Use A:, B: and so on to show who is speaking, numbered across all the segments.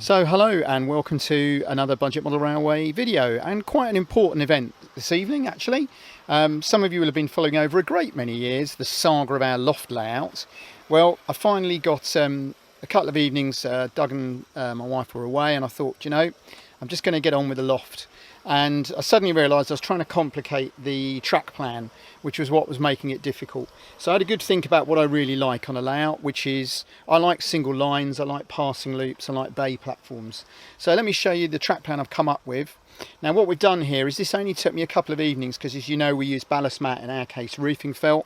A: So hello and welcome to another Budget Model Railway video, and quite an important event this evening actually. Some of you will have been following over a great many years the saga of our loft layout. Well, I finally got a couple of evenings, Doug and my wife were away, and I thought, you know, I'm just going to get on with the loft. And I suddenly realised I was trying to complicate the track plan, which was what was making it difficult. So I had a good think about what I really like on a layout, which is I like single lines, I like passing loops, I like bay platforms. So let me show you the track plan I've come up with. Now what we've done here is this only took me a couple of evenings because, as you know, we use ballast mat, in our case roofing felt.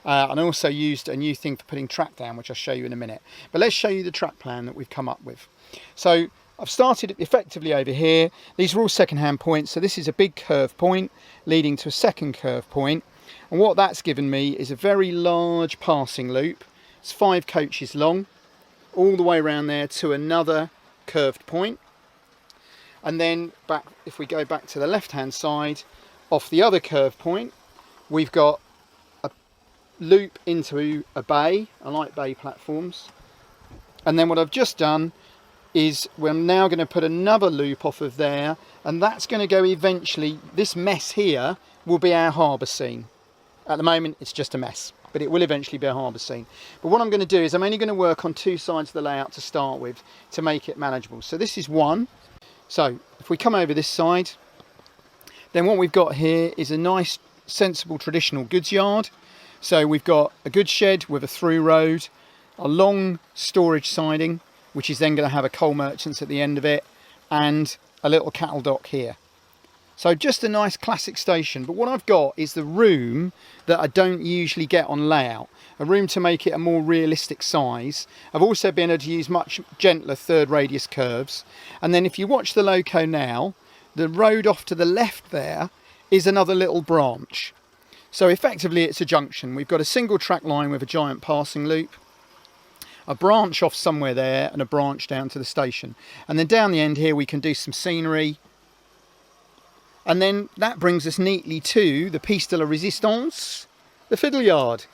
A: And I also used a new thing for putting track down, which I'll show you in a minute. But let's show you the track plan that we've come up with. So I've started effectively over here. These are all second-hand points. So this is a big curve point leading to a second curve point. And what that's given me is a very large passing loop. It's 5 coaches long, all the way around there to another curved point. And then back, if we go back to the left-hand side, off the other curve point, we've got a loop into a bay. I like bay platforms. And then what I've just done is we're now going to put another loop off of there, and that's going to go eventually. This mess here will be our harbour scene. At the moment it's just a mess, but it will eventually be a harbour scene. But what I'm going to do is I'm only going to work on 2 sides of the layout to start with to make it manageable. So this is one. So if we come over this side, then what we've got here is a nice sensible traditional goods yard. So we've got a goods shed with a through road, a long storage siding, which is then going to have a coal merchants at the end of it, and a little cattle dock here. So just a nice classic station. But what I've got is the room that I don't usually get on layout, a room to make it a more realistic size. I've also been able to use much gentler third radius curves. And then if you watch the loco now, the road off to the left there is another little branch. So effectively it's a junction. We've got a single track line with a giant passing loop, a branch off somewhere there, and a branch down to the station. And then down the end here we can do some scenery. And then that brings us neatly to the piece de la resistance, the fiddle yard,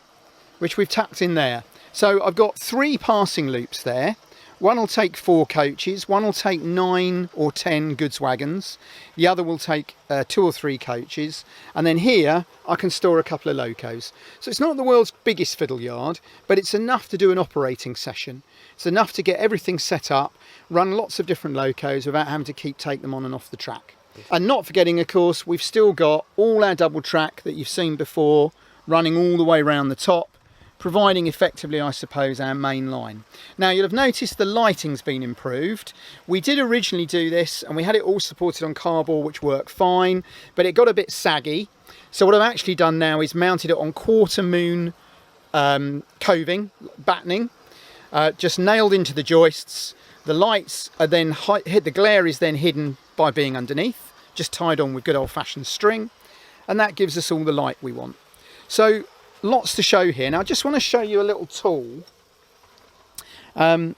A: which we've tucked in there. So I've got 3 passing loops there. One will take 4 coaches, one will take 9 or 10 goods wagons, the other will take 2 or 3 coaches, and then here I can store a couple of locos. So it's not the world's biggest fiddle yard, but it's enough to do an operating session. It's enough to get everything set up, run lots of different locos without having to take them on and off the track. And not forgetting, of course, we've still got all our double track that you've seen before running all the way around the top, providing effectively, I suppose, our main line. Now you'll have noticed the lighting's been improved. We did originally do this and we had it all supported on cardboard, which worked fine, but it got a bit saggy. So what I've actually done now is mounted it on quarter moon coving, battening, just nailed into the joists. The lights are then the glare is then hidden by being underneath, just tied on with good old-fashioned string, and that gives us all the light we want. So lots to show here. Now I just want to show you a little tool. I'm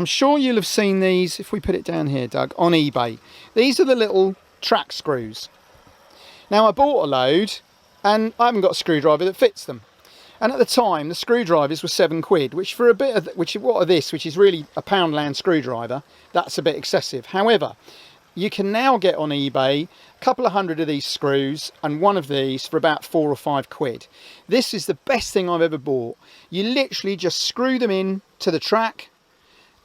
A: sure you'll have seen these, if we put it down here, Doug, on eBay. These are the little track screws. Now I bought a load and I haven't got a screwdriver that fits them. And at the time the screwdrivers were £7, which for a bit of, which is really a Poundland screwdriver, that's a bit excessive. However, you can now get on eBay a couple of hundred of these screws and one of these for about £4 or £5. This is the best thing I've ever bought. You literally just screw them in to the track,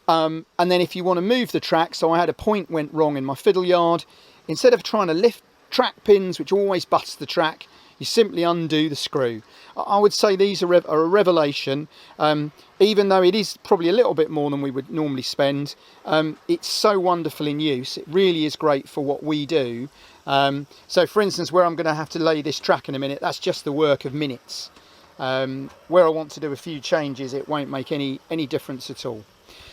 A: and then if you want to move the track, so I had a point went wrong in my fiddle yard, instead of trying to lift track pins, which always bust the track, you simply undo the screw. I would say these are a revelation. Even though it is probably a little bit more than we would normally spend, it's so wonderful in use. It really is great for what we do. So for instance, where I'm going to have to lay this track in a minute, that's just the work of minutes. Where I want to do a few changes, it won't make any difference at all.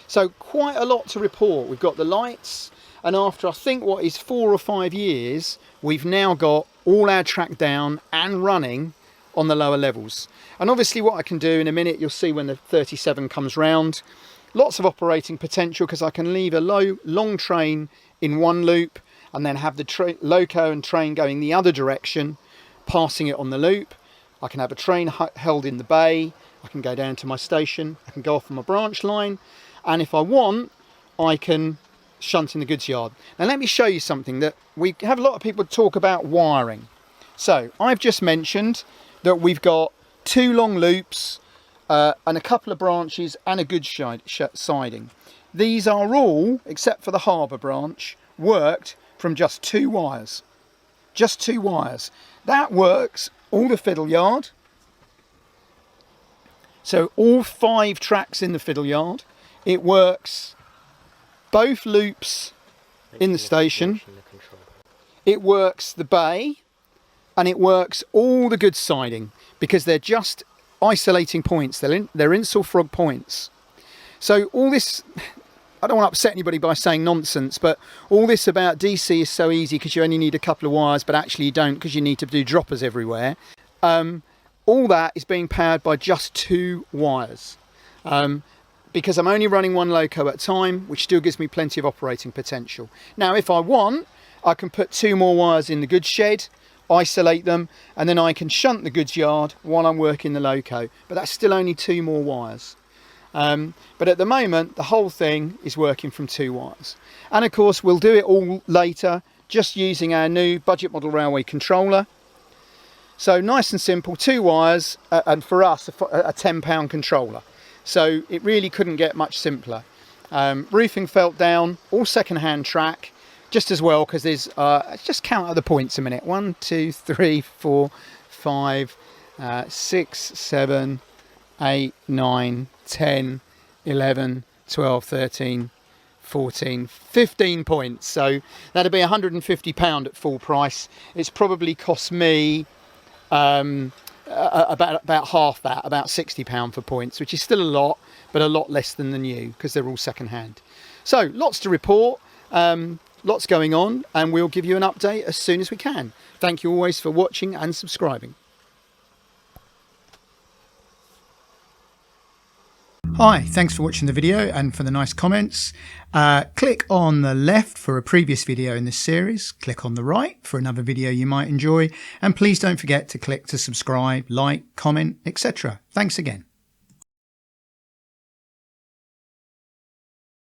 A: So quite a lot to report. We've got the lights, and after I think what is 4 or 5 years, we've now got all our track down and running on the lower levels. And obviously what I can do in a minute, you'll see when the 37 comes round, lots of operating potential, because I can leave a long train in one loop and then have the loco and train going the other direction, passing it on the loop. I can have a train held in the bay, I can go down to my station, I can go off on my branch line, and if I want, I can shunting the goods yard. Now let me show you something that we have a lot of people talk about wiring. So I've just mentioned that we've got 2 long loops and a couple of branches and a goods siding. These are all, except for the harbour branch, worked from just 2 wires. Just 2 wires. That works all the fiddle yard. So all 5 tracks in the fiddle yard. It works both loops in the station. It works the bay, and it works all the goods siding, because they're just isolating points. They're Insel frog points. So all this, I don't want to upset anybody by saying nonsense, but all this about DC is so easy because you only need a couple of wires, but actually you don't, because you need to do droppers everywhere. All that is being powered by just 2 wires. Because I'm only running 1 loco at a time, which still gives me plenty of operating potential. Now, if I want, I can put 2 more wires in the goods shed, isolate them, and then I can shunt the goods yard while I'm working the loco. But that's still only 2 more wires. But at the moment, the whole thing is working from 2 wires. And of course, we'll do it all later, just using our new budget model railway controller. So nice and simple, 2 wires, and for us, a £10 controller. So it really couldn't get much simpler. Roofing felt down, all second-hand track, just as well, because there's, let's just count other points a minute. 1, 2, 3, 4, 5, 6, 7, 8, 9, 10, 11, 12, 13, 14, 15 points. So that'd be £150 at full price. It's probably cost me about half that, about £60 for points, which is still a lot, but a lot less than the new, because they're all second hand. So lots to report, lots going on, and we'll give you an update as soon as we can. Thank you always for watching and subscribing. Hi, thanks for watching the video and for the nice comments. Click on the left for a previous video in this series. Click on the right for another video you might enjoy. And please don't forget to click to subscribe, like, comment, etc. Thanks again.